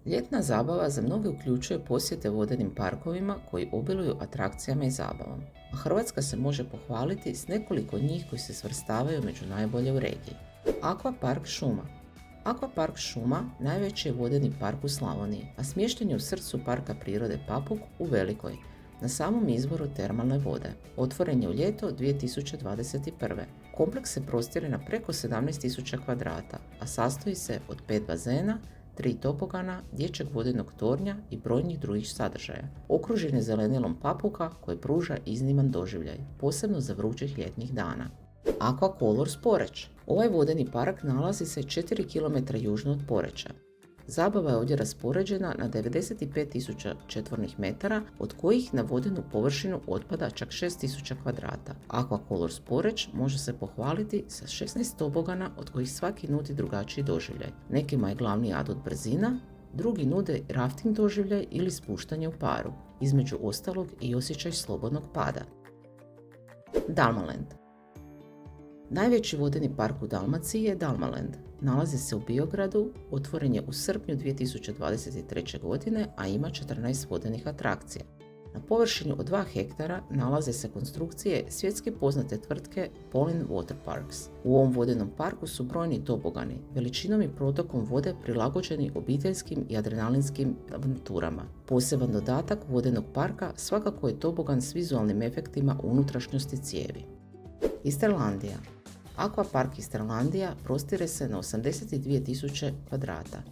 Ljetna zabava za mnoge uključuje posjete vodenim parkovima koji obiluju atrakcijama i zabavom, a Hrvatska se može pohvaliti s nekoliko njih koji se svrstavaju među najbolje u regiji. Akvapark Šuma. Akvapark Šuma najveći je vodeni park u Slavoniji, a smješten je u srcu Parka prirode Papuk u Velikoj, na samom izvoru termalne vode. Otvoren je u ljeto 2021. Kompleks se prostire na preko 17.000 kvadrata, a sastoji se od 5 bazena, 3 tobogana, dječjeg vodenog tornja i brojnih drugih sadržaja. Okružen je zelenilom Papuka koji pruža izniman doživljaj, posebno za vrućih ljetnih dana. Aquacolors Poreč. Ovaj vodeni park nalazi se 4 km južno od Poreča. Zabava je ovdje raspoređena na 95.000 četvornih metara, od kojih na vodenu površinu otpada čak 6.000 kvadrata. Aquacolors Poreč može se pohvaliti sa 16 tobogana, od kojih svaki nudi drugačiji doživljaj. Nekima je glavni adut brzina, drugi nude rafting doživljaj ili spuštanje u paru, između ostalog i osjećaj slobodnog pada. Dalmaland. Najveći vodeni park u Dalmaciji je Dalmaland. Nalazi se u Biogradu, otvoren je u srpnju 2023. godine, a ima 14 vodenih atrakcija. Na površini od 2 hektara nalaze se konstrukcije svjetski poznate tvrtke Polin Water Parks. U ovom vodenom parku su brojni tobogani, veličinom i protokom vode prilagođeni obiteljskim i adrenalinskim avanturama. Poseban dodatak vodenog parka svakako je tobogan s vizualnim efektima u unutrašnjosti cijevi. Istralandija. Aquapark Istralandija prostire se na 82.000 kvadrata.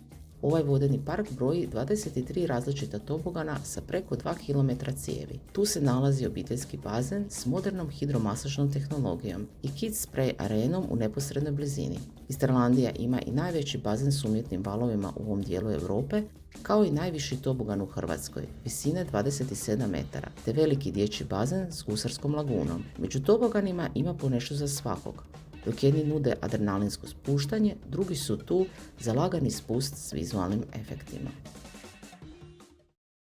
Ovaj vodeni park broji 23 različita tobogana sa preko 2 km cijevi. Tu se nalazi obiteljski bazen s modernom hidromasažnom tehnologijom i kids spray arenom u neposrednoj blizini. Istralandija ima i najveći bazen s umjetnim valovima u ovom dijelu Europe, kao i najviši tobogan u Hrvatskoj, visine 27 metara, te veliki dječji bazen s gusarskom lagunom. Među toboganima ima po nešto za svakog. Dok jedni nude adrenalinsko spuštanje, drugi su tu za lagani spust s vizualnim efektima.